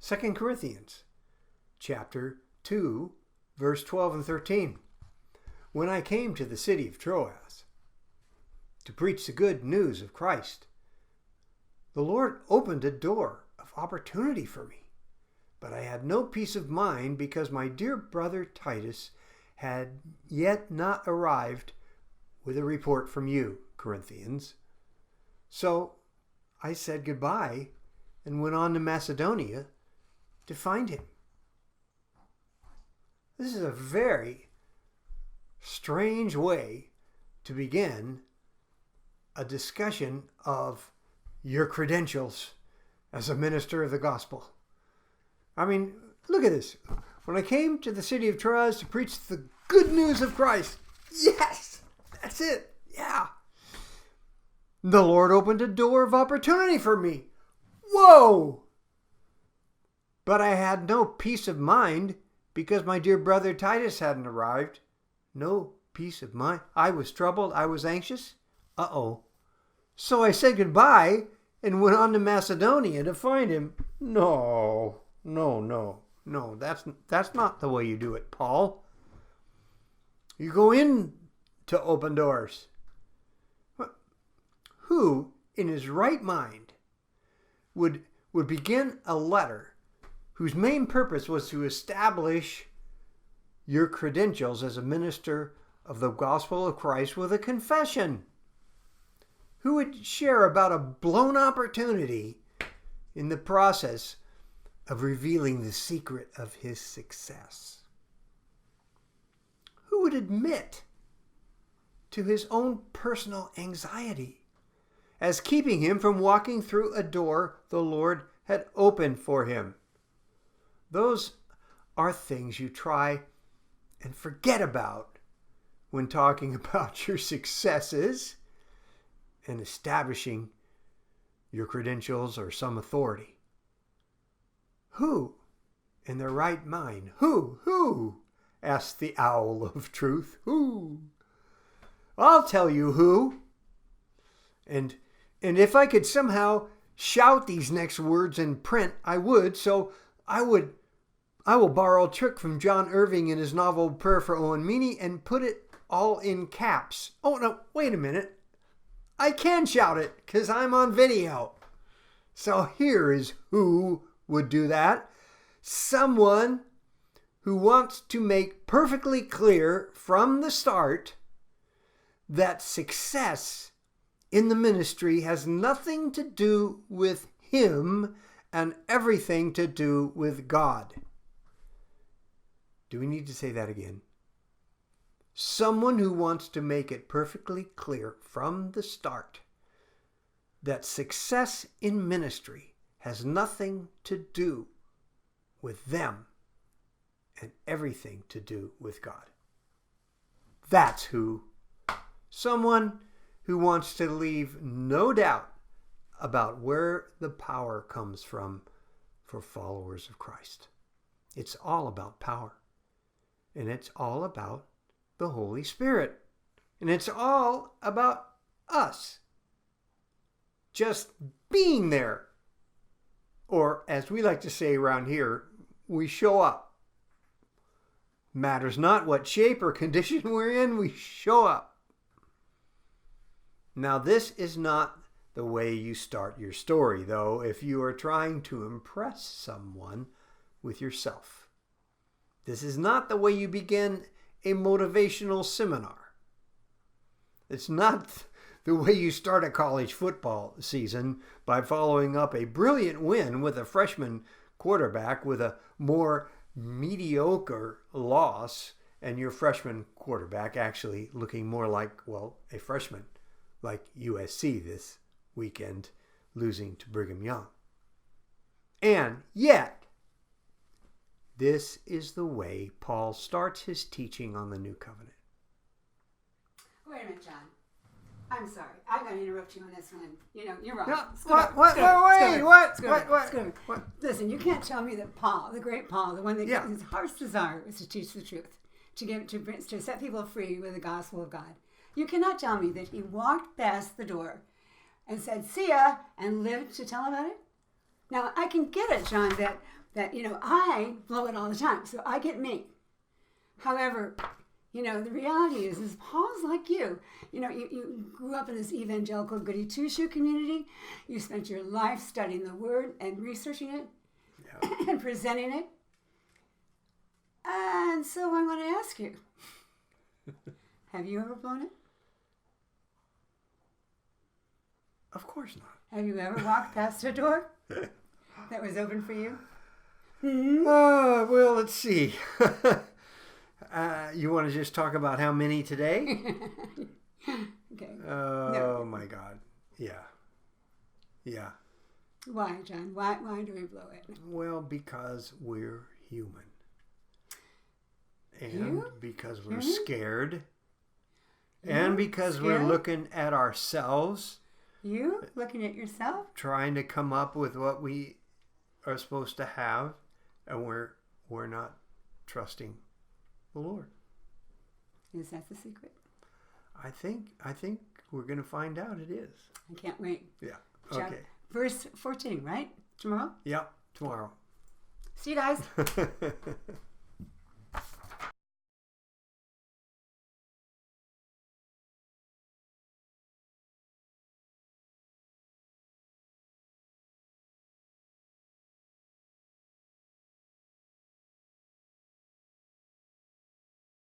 2 Corinthians chapter 2, verse 12 and 13. When I came to the city of Troas to preach the good news of Christ, the Lord opened a door of opportunity for me. But I had no peace of mind because my dear brother Titus had yet not arrived with a report from you, Corinthians. So I said goodbye and went on to Macedonia to find him. This is a very strange way to begin a discussion of your credentials as a minister of the gospel. I mean, look at this. When I came to the city of Troas to preach the good news of Christ. Yes, that's it. Yeah. The Lord opened a door of opportunity for me. Whoa! But I had no peace of mind because my dear brother Titus hadn't arrived. No peace of mind. I was troubled. I was anxious. Uh-oh. So I said goodbye and went on to Macedonia to find him. No, that's not the way you do it, Paul. You go in to open doors. Who in his right mind would begin a letter whose main purpose was to establish your credentials as a minister of the gospel of Christ with a confession? Who would share about a blown opportunity in the process of revealing the secret of his success? Who would admit to his own personal anxiety as keeping him from walking through a door the Lord had opened for him? Those are things you try and forget about when talking about your successes and establishing your credentials or some authority. Who in their right mind? Who? Asked the owl of truth. Who? I'll tell you who. And if I could somehow shout these next words in print, I would. So I will borrow a trick from John Irving in his novel Prayer for Owen Meany and put it all in caps. Oh, no, wait a minute. I can shout it because I'm on video. So here is who would do that. Someone who wants to make perfectly clear from the start that success in the ministry has nothing to do with him and everything to do with God. Do we need to say that again? Someone who wants to make it perfectly clear from the start that success in ministry has nothing to do with them and everything to do with God. That's who. Someone who wants to leave no doubt about where the power comes from for followers of Christ. It's all about power. And it's all about the Holy Spirit. And it's all about us just being there. Or as we like to say around here, we show up. Matters not what shape or condition we're in, we show up. Now, this is not the way you start your story, though, if you are trying to impress someone with yourself. This is not the way you begin a motivational seminar. It's not the way you start a college football season by following up a brilliant win with a freshman quarterback with a more mediocre loss, and your freshman quarterback actually looking more like, well, a freshman, like USC this weekend, losing to Brigham Young. And yet, this is the way Paul starts his teaching on the New Covenant. Wait a minute, John. I'm sorry. I'm going to interrupt you on this one. You know, you're wrong. No, what? Listen, you can't tell me that Paul, the great Paul, the one that his heart's desire was to teach the truth, to set people free with the gospel of God. You cannot tell me that he walked past the door and said, "See ya," and lived to tell about it. Now, I can get it, John, that that, I blow it all the time, so I get me. However, the reality is Paul's like you. You grew up in this evangelical goody two-shoe community. You spent your life studying the Word and researching it and presenting it. And so I want to ask you, have you ever blown it? Of course not. Have you ever walked past a door that was open for you? Well, let's see. You want to just talk about how many today? Okay. Oh, my God. Yeah. Why, John? Why do we blow it? Well, because we're human. And because we're scared. And because we're looking at ourselves. You looking at yourself? Trying to come up with what we are supposed to have. And we're not trusting the Lord. Is that the secret? I think we're going to find out it is. I can't wait. Yeah. Okay. Verse 14, right? Tomorrow? Yep. Tomorrow. See you guys.